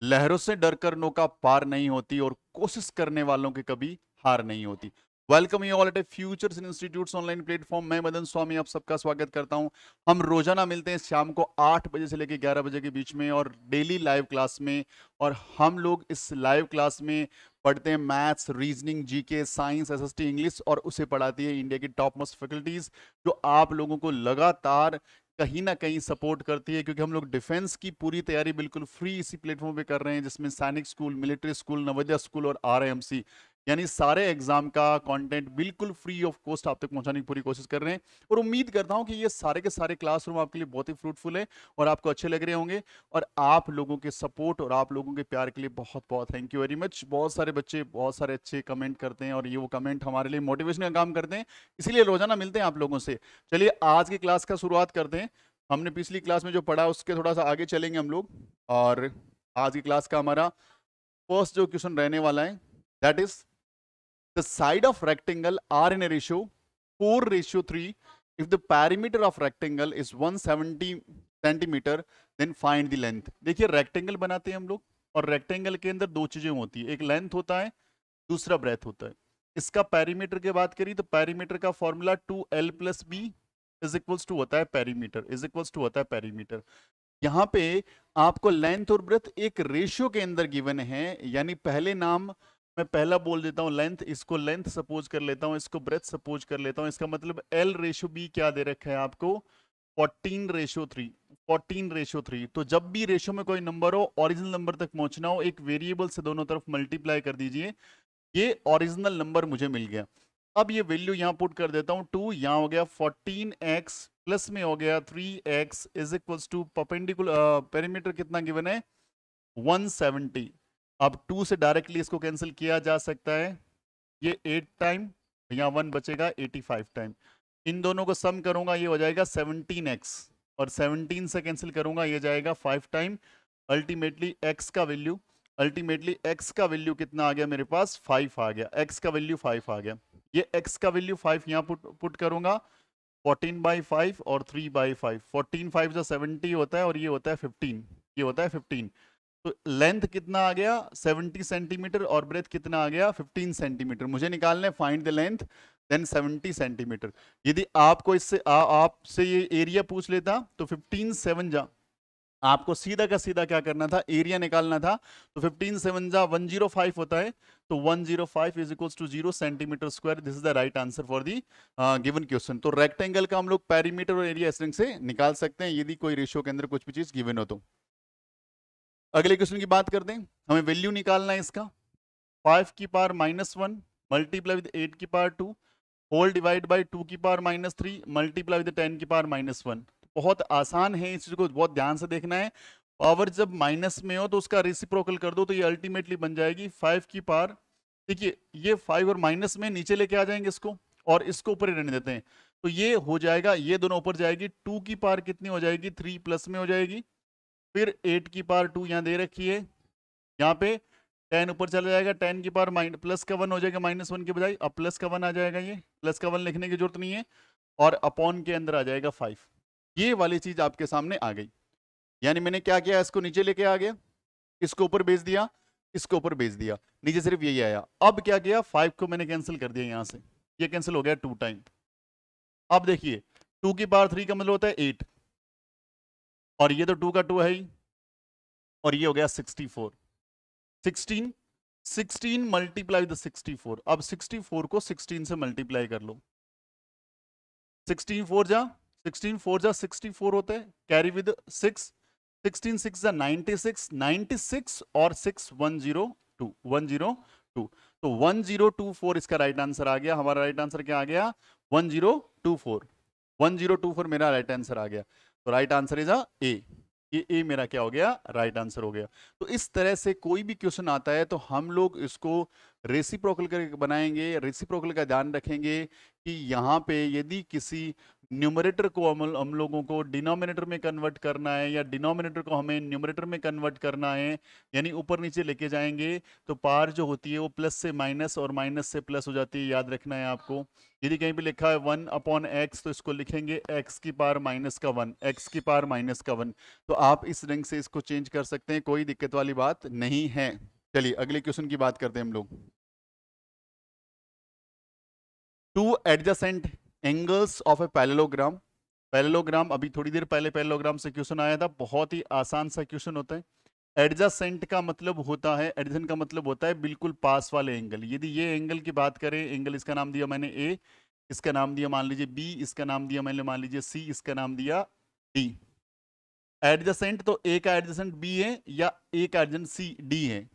लहरों से डरकर नौका पार नहीं होती और कोशिश करने वालों की कभी हार नहीं होती। Welcome you all at A futures institutes online platform. मैं मदन स्वामी आप सबका स्वागत करता हूं। हम रोजाना मिलते हैं शाम को 8 बजे से लेकर 11 बजे के बीच में और डेली लाइव क्लास में। और हम लोग इस लाइव क्लास में पढ़ते हैं maths, reasoning, GK, science, SST, English, और उसे पढ़ाती है इंडिया की टॉप मोस्ट फैकल्टीज जो आप लोगों को लगातार कहीं ना कहीं सपोर्ट करती है, क्योंकि हम लोग डिफेंस की पूरी तैयारी बिल्कुल फ्री इसी प्लेटफॉर्म पे कर रहे हैं, जिसमें सैनिक school, military school, Navodaya school और आरएमसी यानी सारे एग्जाम का कंटेंट बिल्कुल फ्री ऑफ कॉस्ट आप तक पहुंचाने की पूरी कोशिश कर रहे हैं। और उम्मीद करता हूं कि ये सारे के सारे क्लासरूम आपके लिए बहुत ही फ्रूटफुल है और आपको अच्छे लग रहे होंगे। और आप लोगों के सपोर्ट और आप लोगों के प्यार के लिए बहुत बहुत थैंक यू वेरी मच। बहुत सारे बच्चे बहुत सारे अच्छे कमेंट करते हैं और ये वो कमेंट हमारे लिए मोटिवेशन का काम करते हैं, इसीलिए रोजाना मिलते हैं आप लोगों से। चलिए आज की क्लास का शुरुआत करते हैं। हमने पिछली क्लास में जो पढ़ा उसके थोड़ा सा आगे चलेंगे हम लोग। और आज की क्लास का हमारा फर्स्ट जो क्वेश्चन रहने वाला है, that is the side of rectangle are in a ratio 4:3 if the perimeter of rectangle is 170 centimeter, then find the length. देखिए रेक्टेंगल बनाते हैं हम लोग और रेक्टेंगल के अंदर दो चीजें होती है, एक लेंथ होता है, दूसरा ब्रेथ होता है। इसका पैरीमीटर की बात करी तो पैरीमीटर का formula 2l+b is equals to होता है पेरीमीटर, इज इक्वल्स टू होता है पेरीमीटर। यहाँ पे आपको लेंथ और ब्रेथ एक रेशियो के अंदर गिवन है, यानी पहले नाम मैं पहला बोल देता हूँ लेंथ, इसको लेंथ सपोज कर लेता हूँ, इसको ब्रेथ सपोज कर लेता हूँ। इसका मतलब l/b क्या दे रखा है आपको, 14:3, 14:3। तो जब भी रेशियो में कोई नंबर हो, ओरिजिनल नंबर तक पहुंचना हो, एक वेरिएबल से दोनों तरफ मल्टीप्लाई कर दीजिए, ये ओरिजिनल नंबर मुझे मिल गया। अब ये वैल्यू यहां पुट कर देता हूं, 2 यहां हो गया 14x प्लस में हो गया 3x is equals to perpendicular perimeter कितना गिवन है 170। अब 2 से डायरेक्टली इसको कैंसिल किया जा सकता है, ये 8 टाइम, यहाँ 1 बचेगा 85 टाइम। इन दोनों को सम करूंगा ये हो जाएगा 17x, और 17 से कैंसिल करूंगा ये जाएगा 5 टाइम। अल्टीमेटली x का वैल्यू कितना आ गया मेरे पास, 5 आ गया। x का वैल्यू 5 आ गया। ये x का वैल्यू 5 यहाँ पुट करूंगा, 14/5 और 3/5, 14×5 जो 70 होता है और ये होता है 15, ये होता है 15। तो लेंथ कितना आ गया 70 सेंटीमीटर और ब्रेथ कितना आ गया 15 सेंटीमीटर। मुझे निकालना है find the length then 70 centimeter. यदि आपको इससे आपसे ये एरिया पूछ लेता तो 15×7 जा आपको सीधा का सीधा क्या करना था, एरिया निकालना था। तो 15×7 जा 105 होता है, तो 105 is equals to 0 centimeter square. This is the right answer for the given question. तो रेक्टेंगल का हम लोग पेरीमीटर और एरिया इस रंग से निकाल सकते हैं यदि कोई रेशियो के अंदर कुछ भी चीज गिवन हो तो। अगले क्वेश्चन की बात करते हैं, हमें वैल्यू निकालना है इसका। 5⁻⁻1 multiply with 8⁻2 whole divide by 2⁻−3 multiply with 10⁻−1। बहुत आसान है, इस चीज को बहुत ध्यान से देखना है। पावर जब माइनस में हो तो उसका रेसिप्रोकल कर दो, तो ये अल्टीमेटली बन जाएगी 5 की पावर। देखिए ये 5 और माइनस में नीचे लेके आ जाएंगे इसको, और इसको ऊपर ही रहने देते हैं, तो ये हो जाएगा, ये दोनों ऊपर जाएगी। 2 की पावर कितनी हो जाएगी, 3 प्लस में हो जाएगी। फिर 8 की पावर 2 यहाँ दे रखी है, यहाँ पे 10 ऊपर चला जाएगा, 10 की पावर प्लस का 1 हो जाएगा -1 के बजाय, अब प्लस का 1 आ जाएगा, ये प्लस का 1 लिखने की जरूरत नहीं है, और अपॉन के अंदर आ जाएगा 5। ये वाली चीज आपके सामने आ गई, यानी मैंने क्या किया, इसको नीचे लेके आ गया, इसको ऊपर भेज दिया, इसको ऊपर भेज दिया, नीचे सिर्फ यही आया। अब क्या किया, 5 को मैंने कैंसिल कर दिया यहां से, ये कैंसिल हो गया 2 टाइम। अब देखिए 2 की पावर 3 का मतलब होता है 8, और ये तो 2 का 2 है ही, और ये हो गया 64। 16 मल्टीप्लाई विद 64। अब 64 को 16 से मल्टीप्लाई कर लो, 16 4 जा 64 होता है, कैरी विद 6, 16 6 जा 96, 96 और 6 102, 102। तो 1024 इसका राइट आंसर आ गया। हमारा राइट आंसर क्या आ गया, 1024, 1024 मेरा राइट आंसर आ गया। तो राइट आंसर इज अ ए, ये ए मेरा क्या हो गया, राइट आंसर हो गया। तो इस तरह से कोई भी क्वेश्चन आता है तो हम लोग इसको रेसिप्रोकल करके बनाएंगे, रेसिप्रोकल का ध्यान रखेंगे कि यहाँ पे यदि किसी न्यूमरेटर को हम लोगों को डिनोमिनेटर में कन्वर्ट करना है या डिनोमिनेटर को हमें न्यूमरेटर में कन्वर्ट करना है, यानी ऊपर नीचे लेके जाएंगे तो पार जो होती है वो प्लस से माइनस और माइनस से प्लस हो जाती है, याद रखना है आपको। यदि कहीं पे लिखा है 1/x तो इसको लिखेंगे x की पावर माइनस का 1, x की पावर माइनस का 1। तो आप इस रंग से इसको चेंज कर सकते हैं, कोई दिक्कत वाली बात नहीं है। चलिए अगले क्वेश्चन की बात करते हैं हम लोग। Two adjacent angles of a parallelogram. Parallelogram अभी थोड़ी देर पहले पैरेललोग्राम से क्वेश्चन आया था, बहुत ही आसान सा क्वेश्चन होता है। एडजेसेंट का मतलब होता है, एडजेसेंट का मतलब होता है बिल्कुल पास वाले एंगल। यदि ये एंगल की बात करें, एंगल इसका नाम दिया मैंने ए, इसका नाम दिया मान लीजिए बी, इसका नाम दिया मैंने मान लीजिए सी, इसका नाम दिया डी। एडजेसेंट तो ए का एडजेसेंट बी है या ए का एडजेसेंट सी डी है।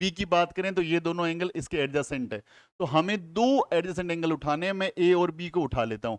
पी की बात करें तो ये दोनों एंगल इसके एडजेसेंट है। तो हमें दो एडजेसेंट एंगल उठाने हैं, मैं ए और बी को उठा लेता हूं।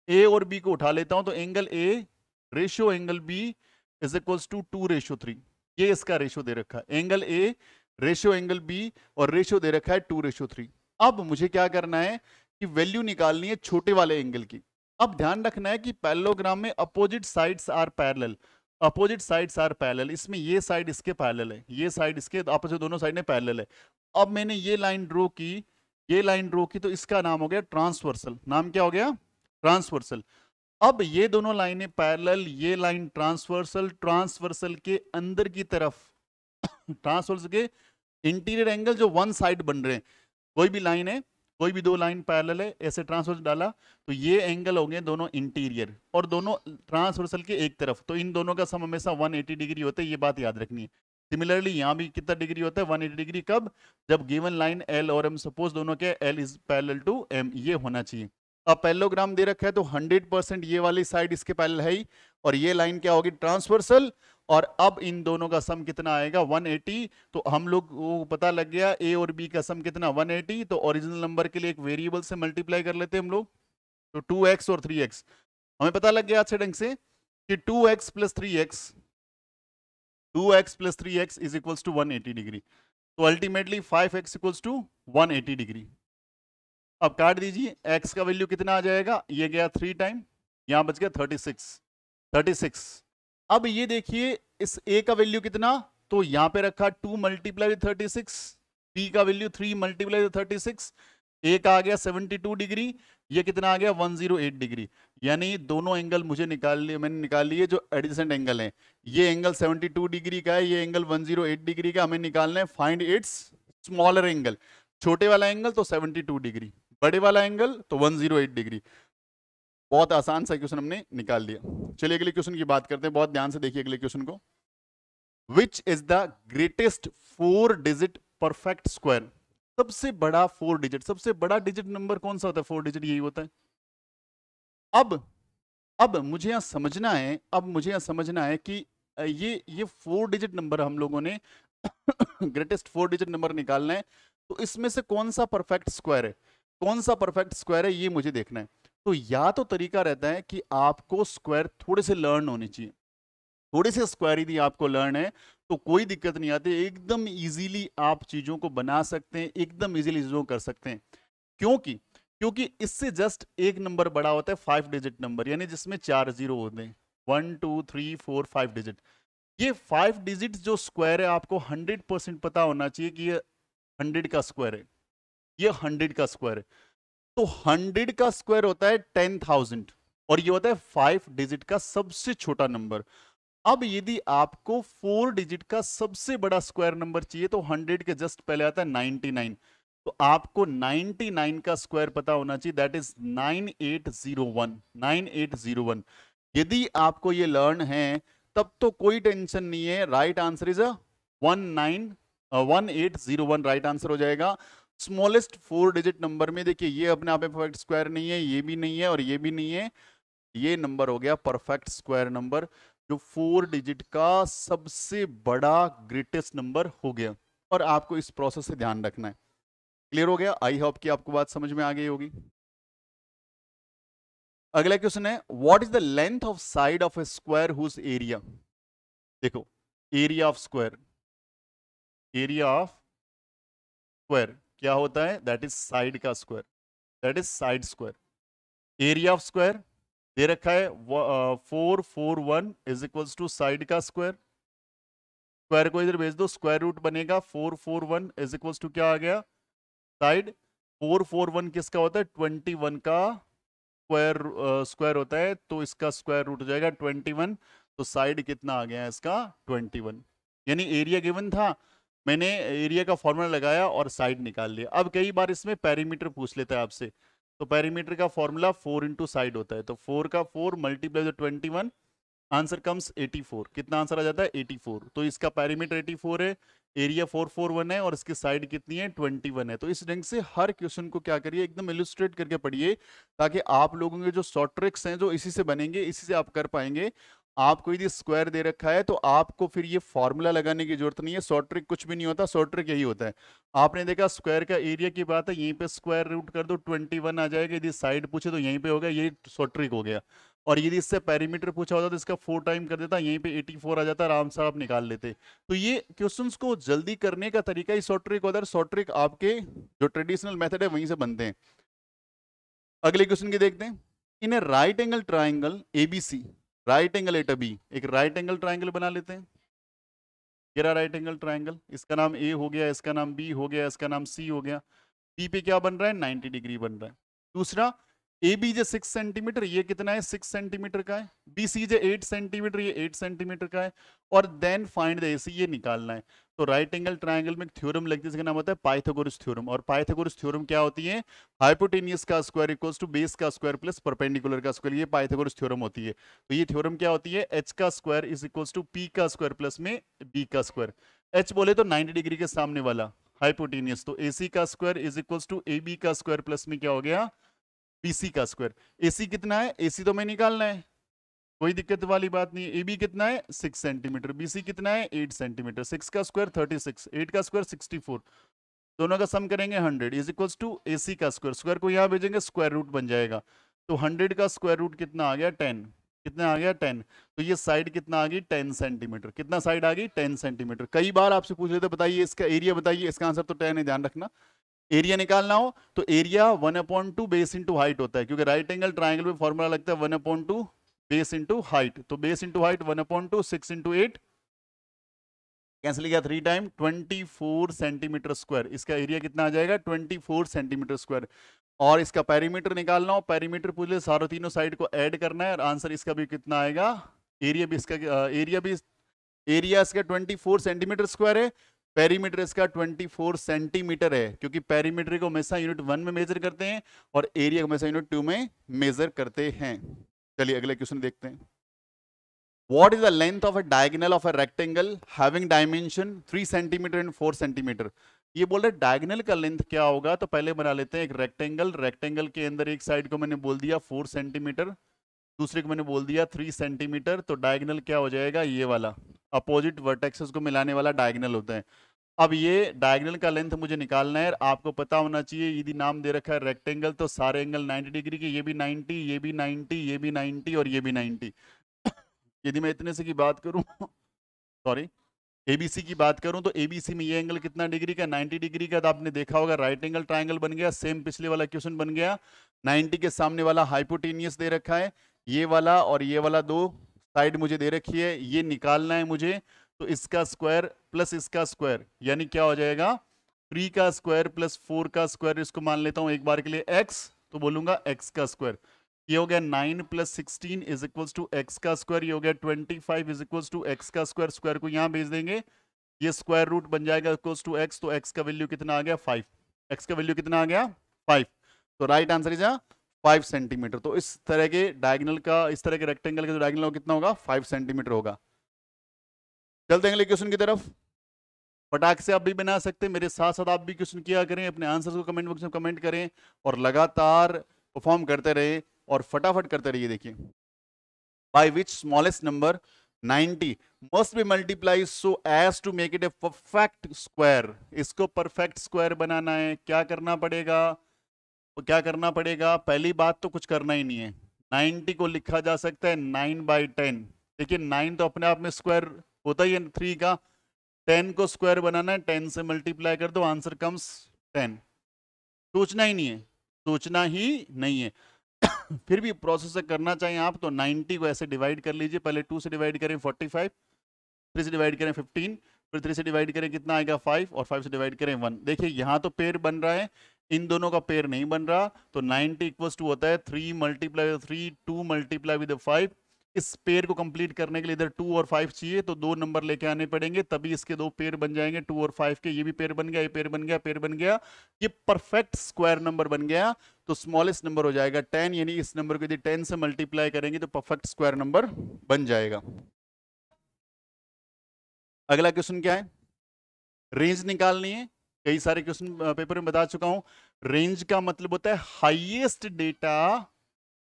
ए और बी को उठा लेता हूं तो angle A ratio angle B is equals to 2:3। ये इसका रेशियो दे रखा है, angle A ratio angle B और रेशियो दे रखा है 2:3। अब मुझे क्या करना है कि वैल्यू निकालनी है छोटे वाले एंगल की। अब ध्यान रखना है कि पैरेललोग्राम में opposite sides are parallel, opposite sides are parallel. इसमें ये साइड इसके पैरेलल है, ये साइड इसके, आपस में दोनों साइड में पैरेलल है। अब मैंने ये लाइन ड्रॉ की, ये लाइन ड्रॉ की, तो इसका नाम हो गया ट्रांसवर्सल। नाम क्या हो गया? ट्रांसवर्सल। अब ये दोनों लाइनें पैरेलल, ये लाइन ट्रांसवर्सल, ट्रांसवर्सल के अंदर की तरफ ट्रांसवर्सल के इंटीरियर एंगल जो वन साइड बन रहे हैं, कोई भी लाइन है, कोई भी दो लाइन पैरेलल है, ऐसे ट्रांसवर्सल डाला तो ये एंगल हो गए दोनों इंटीरियर और दोनों ट्रांसवर्सल के एक तरफ। तो इन दोनों का सम हमेशा 180 डिग्री होता है, ये बात याद रखनी है। सिमिलरली यहाँ भी कितना डिग्री होता है? 180 डिग्री। कब? जब गिवन लाइन एल और एम, सपोज दोनों के L is parallel to M, ये होना चाहिए। अब पैरेललोग्राम दे रखा है तो 100% ये वाली साइड इसके पैरेलल है ही, और ये लाइन क्या होगी? ट्रांसवर्सल। और अब इन दोनों का सम कितना आएगा? 180। तो हम लोग वो पता लग गया ए और बी का सम कितना? 180। तो ओरिजिनल नंबर के लिए एक वेरिएबल से मल्टीप्लाई कर लेते हैं हम लोग, तो 2x और 3x हमें पता लग गया अच्छे ढंग से कि 2x plus 3x, 2x plus 3x is equals to 180 degree. तो ultimately 5x equals to 180 degree. अब काट दीजिए, x का वैल्यू कितना आ जाएगा? ये गया 3 टाइम, यहां बच गया 36। अब ये देखिए इस a का वैल्यू कितना, तो यहां पे रखा 2 मल्टीप्लाई विद 36, p का वैल्यू 3 मल्टीप्लाई विद 36, a का आ गया 72 डिग्री, ये कितना आ गया? 108 डिग्री। यानी दोनों एंगल मुझे निकाल लिए, मैंने निकाल लिए जो एडजेसेंट एंगल है। ये एंगल 72 डिग्री का है, ये एंगल 108 डिग्री का। हमें निकालना है फाइंड इट्स स्मॉलर एंगल। छोटे वाला एंगल तो 72 डिग्री, बड़े वाला एंगल तो 108 डिग्री। बहुत आसान सा क्वेश्चन हमने निकाल लिया। चलिए अगले क्वेश्चन की बात करते हैं, बहुत ध्यान से देखिए अगले क्वेश्चन को। Which is the greatest 4 digit perfect square? सबसे बड़ा 4 डिजिट, सबसे बड़ा डिजिट नंबर कौन सा होता है? 4 डिजिट यही होता है। अब मुझे यहां समझना है, अब मुझे यहां समझना है कि ये 4 डिजिट नंबर हम लोगों ने ग्रेटेस्ट 4 डिजिट नंबर निकालना है, तो इसमें से कौन सा परफेक्ट स्क्वायर है, कौन सा परफेक्ट स्क्वायर है, ये मुझे देखना है। तो या तो तरीका रहता है कि आपको स्क्वायर थोड़े से लर्न होने चाहिए, थोड़े से स्क्वायर यदि आपको लर्न है तो कोई दिक्कत नहीं आती, एकदम इजीली आप चीजों को बना सकते हैं, एकदम इजीली चीजों को कर सकते हैं। क्योंकि क्योंकि इससे जस्ट एक नंबर बड़ा होता है 5 डिजिट नंबर, यानी जिसमें 4 जीरो होते हैं, 1 2 3 4 5 डिजिट। ये 5 डिजिट जो स्क्वायर है आपको 100% पता होना चाहिए कि ये 100 का स्क्वायर है, ये 100 का स्क्वायर है। तो 100 का स्क्वायर होता है 10,000 और ये होता है 5 डिजिट का सबसे छोटा नंबर। अब यदि आपको 4 डिजिट का सबसे बड़ा स्क्वायर नंबर चाहिए तो 100 के जस्ट पहले आता है 99। तो आपको 99 का स्क्वायर पता होना चाहिए, दैट इज 9801, 9801। यदि आपको ये लर्न है तब तो कोई टेंशन नहीं है, right answer is 1801, right answer हो जाएगा। स्मॉलेस्ट 4 डिजिट नंबर में देखिए ये अपने आप में परफेक्ट स्क्वायर नहीं है, ये भी नहीं है और ये भी नहीं है, ये नंबर हो गया परफेक्ट स्क्वायर नंबर, जो 4 डिजिट का सबसे बड़ा ग्रेटेस्ट नंबर हो गया। और आपको इस प्रोसेस से ध्यान रखना है। क्लियर हो गया? आई होप कि आपको बात समझ में आ गई होगी। अगला क्वेश्चन है, what is the length of side of a square whose area? देखो, area of square, area of square क्या होता है? दैट इज साइड का square, that is side square. Area of square दे रखा है 441 इज इक्वल्स टू साइड का square, square को इधर भेज दो, स्क्वायर रूट बनेगा 441 इज इक्वल्स टू क्या आ गया साइड, 441 किसका होता है 21 का स्क्वायर, स्क्वायर होता है, तो इसका स्क्वायर रूट हो जाएगा 21, तो साइड कितना आ गया है इसका 21। यानी एरिया गिवन था, मैंने एरिया का फॉर्मूला लगाया और साइड निकाल लिया। अब कई बार इसमें पेरीमीटर पूछ लेता है आपसे, तो पेरीमीटर का फॉर्मूला 4 इंटू साइड होता है, तो 4 का 4 मल्टीप्लाई 21, आंसर कम्स 84। कितना आंसर आ जाता है 84, तो इसका पेरीमीटर 84 है, एरिया 441 है और इसकी साइड कितनी है 21 है। तो इस ढंग से हर क्वेश्चन को क्या करिए एकदम इलुस्ट्रेट करके पढ़िए, ताकि आप लोगों के जो शॉर्ट ट्रिक्स हैं जो इसी से बनेंगे, इसी से आप कर पाएंगे। आपको यदि स्क्वायर दे रखा है तो आपको फिर ये फॉर्मूला लगाने की जरूरत नहीं है, शॉर्ट ट्रिक कुछ भी नहीं होता, शॉर्ट ट्रिक यही होता है। आपने देखा स्क्वायर का एरिया की बात है, यहीं पे स्क्वायर रूट कर दो 21 आ जाएगा, यदि साइड पूछे तो यहीं पे होगा, यही शॉर्ट ट्रिक हो गया। और यदि इससे पेरीमीटर पूछा होता तो इसका 4 टाइम कर देता, यहीं पे 84 आ जाता, आराम से आप निकाल लेते। तो ये क्वेश्चंस को जल्दी करने का तरीका ही शॉर्ट ट्रिक होता है, शॉर्ट ट्रिक आपके जो ट्रेडिशनल मेथड है वहीं से बनते हैं। अगले क्वेश्चन की देखते हैं। In a right angle triangle ABC, right angle at B, एक राइट एंगल ट्राइंगल बना लेते हैं। ये रहा राइट एंगल ट्राइंगल, इसका नाम ए हो गया, इसका नाम बी हो गया, इसका नाम सी हो गया। बी पे क्या बन रहा है 90 डिग्री बन रहा है। दूसरा ए बी जे 6 सेंटीमीटर, ये कितना है 6 सेंटीमीटर का है। बी सी जे 8 सेंटीमीटर, ये 8 सेंटीमीटर का है। और देन फाइंड द एसी, ये निकालना है। तो राइट एंगल ट्रायंगल में एक थ्योरम लगती है जिसका नाम होता है पाइथागोरस थ्योरम। और पाइथागोरस थ्योरम क्या होती है, हाइपोटेनियस का स्क्वायर इक्वल्स टू बेस का स्क्वायर प्लस परपेंडिकुलर का स्क्वायर, ये पाइथागोरस थ्योरम होती है। तो ये थ्योरम क्या होती है, एच का square is equals to P का स्क्वायर प्लस में बी का स्क्वायर। एच बोले तो 90 डिग्री के सामने वाला हाइपोटेनियस, तो एसी का square is equals to A B का स्क्वायर प्लस में क्या हो गया बीसी का स्क्वायर। एसी कितना है, एसी तो मैं निकालना है, कोई दिक्कत वाली बात नहीं है। ए बी कितना है 6 सेंटीमीटर, बीसी कितना है 8 सेंटीमीटर, 6 का स्क्वायर 36, 8 का स्क्वायर 64, दोनों का सम करेंगे 100 इज इक्वल्स टू एसी का स्क्वायर, स्क्वायर को यहाँ भेजेंगे स्क्वायर रूट बन जाएगा। तो 100 का स्क्वायर रूट कितना आ गया 10, कितना आ गया 10। तो ये साइड कितना आ गई 10 सेंटीमीटर, कितना साइड आ गई 10 सेंटीमीटर। कई बार आपसे पूछ लेते बताइए इसका एरिया बताइए, इसका आंसर तो 10 है, ध्यान रखना। एरिया निकालना हो तो एरिया 1/2 बेस इंटू हाइट होता है, क्योंकि राइट एंगल ट्राइंगल में फॉर्मूला लगता है 1/2 बेस इंटू हाइट। तो base into height 1/2, 6 into 8 cancel किया 3 टाइम 24 सेंटीमीटर स्क्वायर। इसका एरिया कितना आ जाएगा 24 सेंटीमीटर स्क्वायर। और इसका पेरीमीटर निकालना हो, पेरीमीटर पूछ ले सारों तीनों साइड को ऐड करना है और आंसर इसका भी कितना आएगा, एरिया भी इसका एरिया इसका 24 सेंटीमीटर स्क्वायर है, पेरीमीटर इसका 24 सेंटीमीटर है, क्योंकि पेरीमीटर को हमेशा यूनिट 1 में मेजर करते हैं और एरिया को हमेशा यूनिट 2 में मेजर करते हैं। चलिए अगले क्वेश्चन देखते हैं। What is the length of a diagonal of a rectangle having dimension 3 centimetre and 4 centimetre. ये बोल रहे डायगोनल का लेंथ क्या होगा, तो पहले बना लेते हैं एक रेक्टेंगल। रेक्टेंगल के अंदर एक साइड को मैंने बोल दिया 4 सेंटीमीटर, दूसरे को मैंने बोल दिया 3 सेंटीमीटर। तो डायगोनल क्या हो जाएगा, ये वाला अपोजिट वर्टेक्सेस को मिलाने वाला डायगोनल होता है। अब ये डायगोनल का लेंथ मुझे निकालना है, आपको पता होना चाहिए यदि नाम दे रखा है रेक्टेंगल तो सारे एंगल 90 डिग्री के, ये भी 90, ये भी 90, ये भी 90 और ये भी 90। यदि मैं इतने से की बात करूं सॉरी एबीसी की बात करूं तो एबीसी में ये एंगल कितना डिग्री का 90 डिग्री का। तो आपने देखा होगा राइट एंगल ट्रायंगल बन गया, सेम पिछले वाला क्वेश्चन बन गया। 90 के सामने वाला हाइपोटेनियस दे रखा है, ये वाला और ये वाला दो साइड मुझे दे रखी है, ये निकालना है मुझे। तो इसका स्क्वायर प्लस इसका स्क्वायर यानी क्या हो जाएगा 3 का स्क्वायर प्लस 4 का स्क्वायर, इसको मान लेता हूं एक बार के लिए x, तो बोलूंगा x का स्क्वायर। ये हो गया 9 plus 16 is equals to x का स्क्वायर, ये हो गया 25 इज इक्वल्स टू एक्स का स्क्वायर, स्क्वायर को यहाँ भेज देंगे, ये स्क्वायर रूट बन जाएगा इक्वल्स टू एक्स। तो एक्स का वैल्यू कितना आ गया 5, एक्स का वैल्यू कितना आ गया 5। तो राइट आंसर इज 5 सेंटीमीटर। तो इस तरह के डायगोनल का, इस तरह के रेक्टेंगल का जो डायगोनल होगा कितना होगा 5 सेंटीमीटर होगा। चलते हैं अगले क्वेश्चन की तरफ। फटाक से आप भी बना सकते हैं, मेरे साथ साथ आप भी क्वेश्चन किया करें, अपने आंसर्स को कमेंट बॉक्स में कमेंट करें और लगातार परफॉर्म करते रहे और फटाफट करते रहिए। देखिए by which smallest number 90 must be multiply so as to make it a perfect square. इसको परफेक्ट स्क्वायर बनाना है, क्या करना पड़ेगा, तो क्या करना पड़ेगा, पहली बात तो कुछ करना ही नहीं है। 90 को लिखा जा सकता है 9/10। देखिए 9 तो अपने आप में स्क्वायर होता ही है 3 का, 10 को स्क्वायर बनाना है 10 से मल्टीप्लाई कर दो, आंसर कम्स 10। सोचना ही नहीं है, सोचना ही नहीं है। फिर भी प्रोसेस से करना चाहिए आप तो 90 को ऐसे डिवाइड कर लीजिए, पहले 2 से डिवाइड करें 45, 3 से डिवाइड करें 15, फिर 3 से डिवाइड करें कितना आएगा 5, और 5 से डिवाइड करें 1। देखिए यहाँ तो पेयर बन रहा है, इन दोनों का पेयर नहीं बन रहा, तो 90 इक्वल्स टू होता है 3 मल्टीप्लाई 3, 2 मल्टीप्लाई विद 5। इस पेयर को कंप्लीट करने के लिए इधर 2 और 5 चाहिए, तो 2 नंबर लेके आने पड़ेंगे, तभी इसके 2 पेयर बन जाएंगे 2 और 5 के। ये भी पेयर बन गया, ये पेयर बन गया, पेयर बन गया, ये परफेक्ट स्क्वायर नंबर बन गया। तो स्मॉलेस्ट नंबर हो जाएगा 10, यानी इस नंबर को यदि 10 से मल्टीप्लाई करेंगे तो परफेक्ट स्क्वायर नंबर बन जाएगा। अगला क्वेश्चन क्या है, रेंज निकालनी है। कई सारे क्वेश्चन पेपर में बता चुका हूं। रेंज का मतलब होता है highest data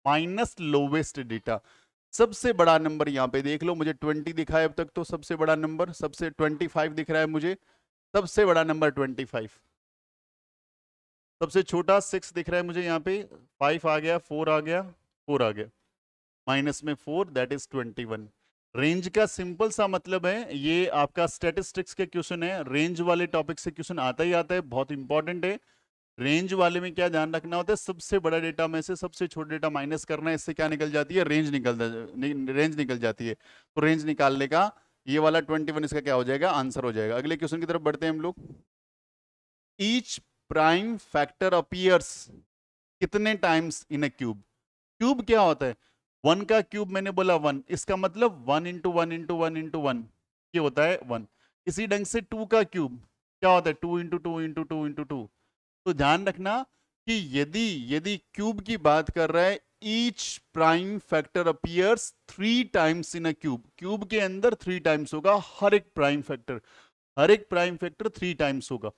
minus lowest data. सबसे बड़ा नंबर यहां पे देख लो, मुझे 20 दिखा है अब तक, तो सबसे बड़ा नंबर, सबसे 25 दिख रहा है मुझे, सबसे बड़ा नंबर 25। सबसे छोटा 6 दिख रहा है मुझे यहाँ पे, 5 आ गया, 4 आ गया, 4 आ गया, माइनस में 4, दैट इज 21। रेंज का सिंपल सा मतलब है, ये आपका स्टैटिस्टिक्स के क्वेश्चन है, रेंज वाले टॉपिक से क्वेश्चन आता ही आता है, बहुत इंपॉर्टेंट है। रेंज वाले में क्या ध्यान रखना होता है, सबसे बड़ा डेटा में से सबसे छोटा डेटा माइनस करना है, इससे क्या निकल जाती है, रेंज निकल जाती है। तो रेंज निकालने का ये वाला 21 इसका क्या हो जाएगा, आंसर हो जाएगा। अगले क्वेश्चन की तरफ बढ़ते हैं हम लोग। ईच प्राइम फैक्टर अपीयर्स कितने times in a cube. Cube क्या होता है, 1 का क्यूब मैंने बोला 1, इसका मतलब 1 इंटू 1 इंटू 1 इंटू 1, ये होता है 1। इसी ढंग से 2 का क्यूब क्या होता है, 2 इंटू 2 इंटू 2 इंटू 2। तो ध्यान रखना कि यदि यदि क्यूब की बात कर रहा है, each prime factor appears 3 times in a cube, cube के अंदर 3 टाइम्स होगा, हर एक प्राइम फैक्टर, हर एक प्राइम फैक्टर 3 टाइम्स होगा।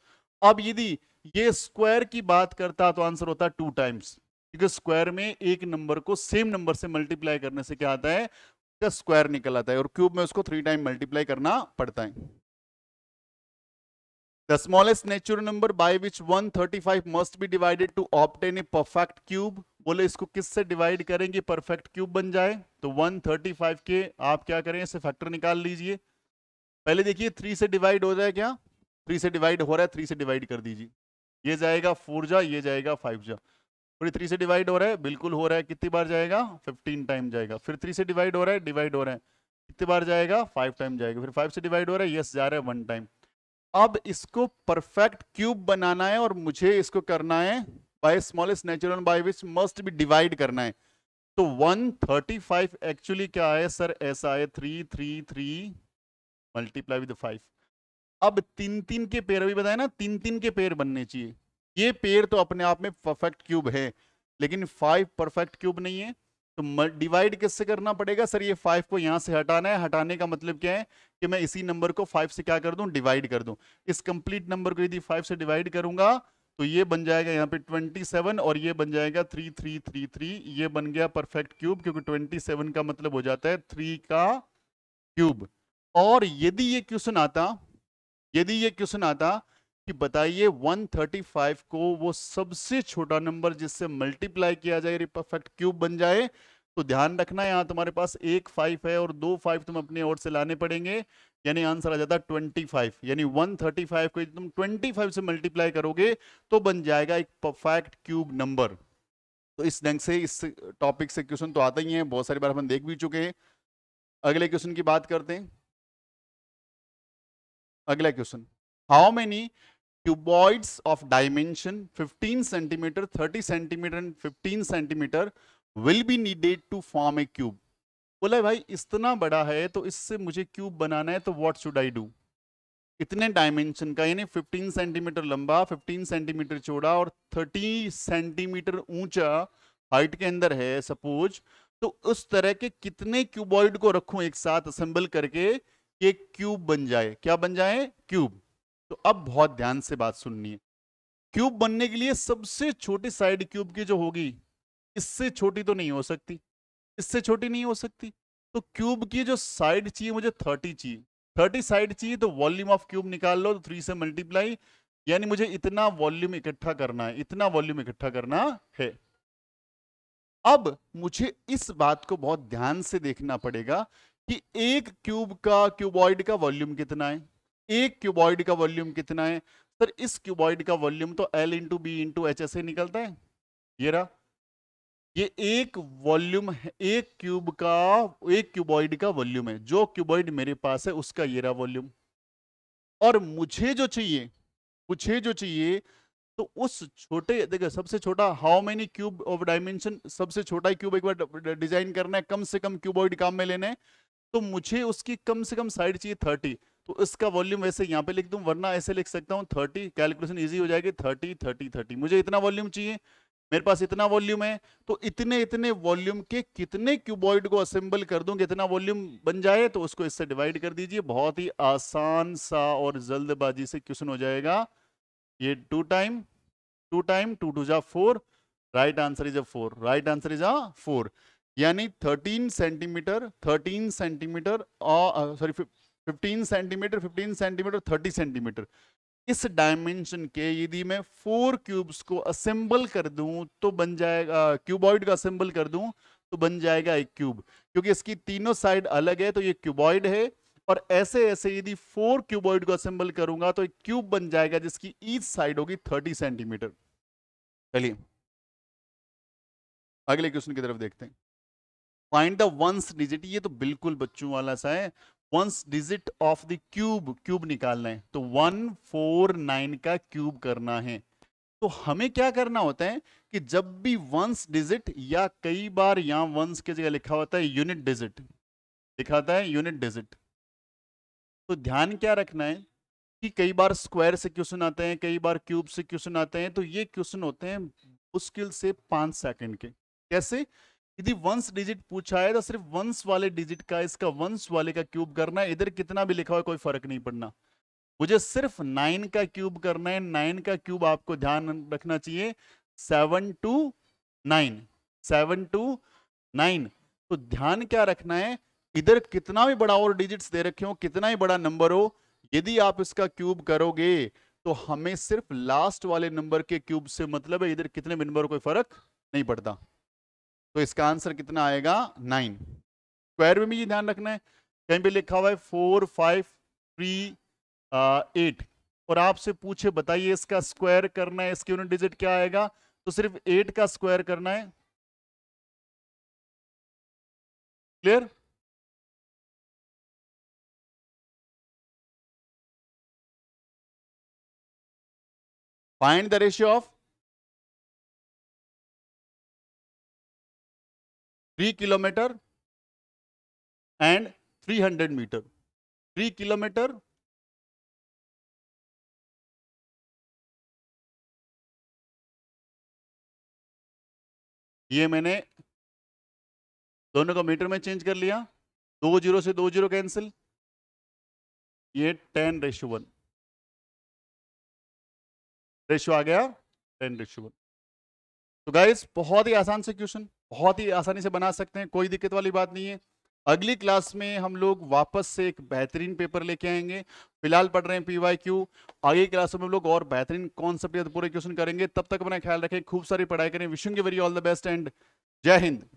अब यदि ये स्क्वायर की बात करता तो आंसर होता 2 टाइम्स, क्योंकि स्क्वायर में एक नंबर को सेम नंबर से मल्टीप्लाई करने से क्या आता है, उसका स्क्वायर निकल आता है, और क्यूब में उसको 3 टाइम मल्टीप्लाई करना पड़ता है। The smallest natural number by which 135 must be divided to obtain a perfect cube। बोले इसको किससे डिवाइड करेंगे परफेक्ट क्यूब बन जाए, तो 135 के आप क्या करें, इसे फैक्टर निकाल लीजिए। पहले देखिए 3 से डिवाइड हो जाए क्या, 3 से डिवाइड हो रहा है, 3 से डिवाइड कर दीजिए, ये जाएगा 4 जा, ये जाएगा 5 जा। फिर 3 से डिवाइड हो रहा है, बिल्कुल हो रहा है, कितनी बार जाएगा, 15 टाइम जाएगा। फिर 3 से डिवाइड हो रहा है, डिवाइड हो रहा है, कितनी बार जाएगा, 5 टाइम जाएगा। फिर 5 से डिवाइड हो रहा है, यस जा रहा है 1 टाइम। अब इसको परफेक्ट क्यूब बनाना है, और मुझे इसको करना है by smallest natural by which must be divide करना है। तो 135 एक्चुअली क्या है सर, ऐसा है 333 मल्टीप्लाई विद 5। अब 3 3 के पेयर, अभी बताया ना 3 3 के पेयर बनने चाहिए, ये पेयर तो अपने आप में परफेक्ट क्यूब है, लेकिन 5 परफेक्ट क्यूब नहीं है। तो डिवाइड किससे करना पड़ेगा सर, ये 5 को यहां से हटाना है। हटाने का मतलब क्या है कि मैं इसी नंबर को 5 से क्या कर दूं, डिवाइड कर दूं। इस कंप्लीट नंबर को यदि 5 से डिवाइड करूंगा तो ये बन जाएगा यहाँ पे 27, और ये बन जाएगा 3333, ये बन गया परफेक्ट क्यूब, क्योंकि 27 का मतलब हो जाता है 3 का क्यूब। और यदि ये क्वेश्चन आता, यदि ये क्वेश्चन आता कि बताइए 135 को वो सबसे छोटा नंबर जिससे मल्टीप्लाई किया जाए परफेक्ट क्यूब बन जाए, तो ध्यान रखना यहां तुम्हारे पास एक 5 है और 2 5 तुम अपने ओर से लाने पड़ेंगे, यानी आंसर आ जाता है 25। यानी 135 को तुम 25 से मल्टीप्लाई करोगे तो बन जाएगा एक परफेक्ट क्यूब नंबर। तो इस ढंग से इस टॉपिक से क्वेश्चन तो आता ही है, बहुत सारी बार हम देख भी चुके हैं। अगले क्वेश्चन की बात करते हैं। अगला question, how many cuboids of dimension 15 centimeter, 30 centimeter and 15 centimeter will be needed to form a cube। बोला भाई इतना बड़ा है तो इससे मुझे क्यूब बनाना है, तो व्हाट शुड आई डू। इतने डायमेंशन का, यानी 15 सेंटीमीटर लंबा, 15 सेंटीमीटर चौड़ा और 30 सेंटीमीटर ऊंचा हाइट के अंदर है सपोज, तो उस तरह के कितने क्यूबॉइड को रखूं एक साथ असेंबल करके कि एक क्यूब बन जाए। क्या बन जाए, क्यूब। तो अब बहुत ध्यान से बात सुननी है। क्यूब बनने के लिए सबसे छोटी साइड क्यूब की जो होगी, इससे छोटी तो नहीं हो सकती, इससे छोटी नहीं हो सकती। तो क्यूब की जो साइड चाहिए मुझे 30 चाहिए, 30 साइड चाहिए, तो वॉल्यूम ऑफ क्यूब निकाल लो, तो 3 से मल्टीप्लाई, यानी मुझे इतना वॉल्यूम इकट्ठा करना है, इतना वॉल्यूम इकट्ठा करना है। अब मुझे इस बात को बहुत ध्यान से देखना पड़ेगा कि एक क्यूब का, क्यूबॉइड का वॉल्यूम कितना है, एक क्यूबॉइड का वॉल्यूम कितना है। सर इस क्यूबॉइड का वॉल्यूम तो L into B into H ऐसे निकलता है, ये रहा, ये एक वॉल्यूम है, एक क्यूब का, एक क्यूबॉइड का वॉल्यूम है। जो क्यूबॉइड मेरे पास है उसका ये रहा वॉल्यूम। और मुझे जो चाहिए तो उस छोटे, देखो सबसे छोटा, how many cube of dimension, सबसे छोटा क्यूब एक बार डिजाइन करना है, कम से कम क्यूबॉइड काम में लेने हैं, तो मुझे उसकी कम से कम साइड चाहिए 30। तो इसका वॉल्यूम वैसे यहाँ पे लिख दूं, वरना ऐसे लिख सकता हूँ 30, कैलकुलेशन इजी हो जाएगी, 30 30 30। मुझे इतना वॉल्यूम चाहिए, मेरे पास इतना वॉल्यूम है, तो इतने इतने वॉल्यूम के कितने क्यूबॉइड को असेंबल कर दूं, कितना वॉल्यूम बन जाए, तो उसको इससे डिवाइड कर दीजिए। बहुत ही आसान सा और जल्दबाजी से क्वेश्चन हो जाएगा। ये 2 टाइम 2 जा 4, right answer is a 4, right answer is a 4। यानी 13 centimetre, 13 centimetre, sorry 15 centimetre, 15 centimetre, 30 centimetre, इस डायमेंशन के यदि मैं 4 क्यूब्स को असेंबल कर दूं तो बन जाएगा, क्यूबॉइड का असेंबल कर दूं तो बन जाएगा एक क्यूब। क्योंकि इसकी तीनों साइड अलग है तो ये क्यूबॉइड है, और ऐसे ऐसे यदि 4 क्यूबॉइड को असेंबल करूंगा तो एक क्यूब बन जाएगा जिसकी ईच साइड होगी 30 सेंटीमीटर। चलिए अगले क्वेश्चन की तरफ देखते हैं। फाइंड द वंस डिजिट, ये तो बिल्कुल बच्चों वाला सा है। Ones digit of the cube, cube निकालना है तो 149 का क्यूब करना है। तो हमें क्या करना होता है कि जब भी वंस डिजिट, या कई बार यहां वंस की जगह लिखा होता है यूनिट डिजिट, लिखा होता है यूनिट डिजिट, तो ध्यान क्या रखना है कि कई बार स्क्वायर से क्वेश्चन आते हैं, कई बार क्यूब से क्वेश्चन आते हैं, तो ये क्वेश्चन होते हैं मुश्किल से 5 सेकंड के। कैसे? यदि वंस डिजिट पूछा है तो सिर्फ वंस वाले डिजिट का, इसका वंस वाले का क्यूब करना है, इधर कितना भी लिखा हो कोई फर्क नहीं पड़ना। मुझे सिर्फ 9 का क्यूब करना है। 9 का क्यूब आपको ध्यान रखना चाहिए 7 टू 9, 7 टू 9। तो ध्यान क्या रखना है, इधर कितना भी बड़ा और डिजिट्स दे रखे हो, कितना ही बड़ा नंबर हो, यदि आप इसका क्यूब करोगे तो हमें सिर्फ लास्ट वाले नंबर के क्यूब से मतलब है, इधर कितने नंबर कोई फर्क नहीं पड़ता। तो इसका आंसर कितना आएगा 9। स्क्वायर में भी ये ध्यान रखना है, कहीं पे लिखा हुआ है 4 5 3 8, और आपसे पूछे बताइए इसका स्क्वायर करना है, इसके यूनिट डिजिट क्या आएगा, तो सिर्फ 8 का स्क्वायर करना है। Clear? Find the ratio of 3 kilometer and 300 meter. 3 kilometer, ये मैंने दोनों को मीटर में चेंज कर लिया, 2 जीरो से 2 जीरो कैंसिल, ये 10:1 रेशियो आ गया, 10:1। तो गाइस बहुत ही आसान से क्वेश्चन, बहुत ही आसानी से बना सकते हैं, कोई दिक्कत वाली बात नहीं है। अगली क्लास में हम लोग वापस से एक बेहतरीन पेपर लेके आएंगे। फिलहाल पढ़ रहे हैं PYQ, आगे क्लास में हम लोग और बेहतरीन कॉन्सेप्ट पूरे क्वेश्चन करेंगे। तब तक अपना ख्याल रखें, खूब सारी पढ़ाई करें। Wishing you very all the best and जय हिंद।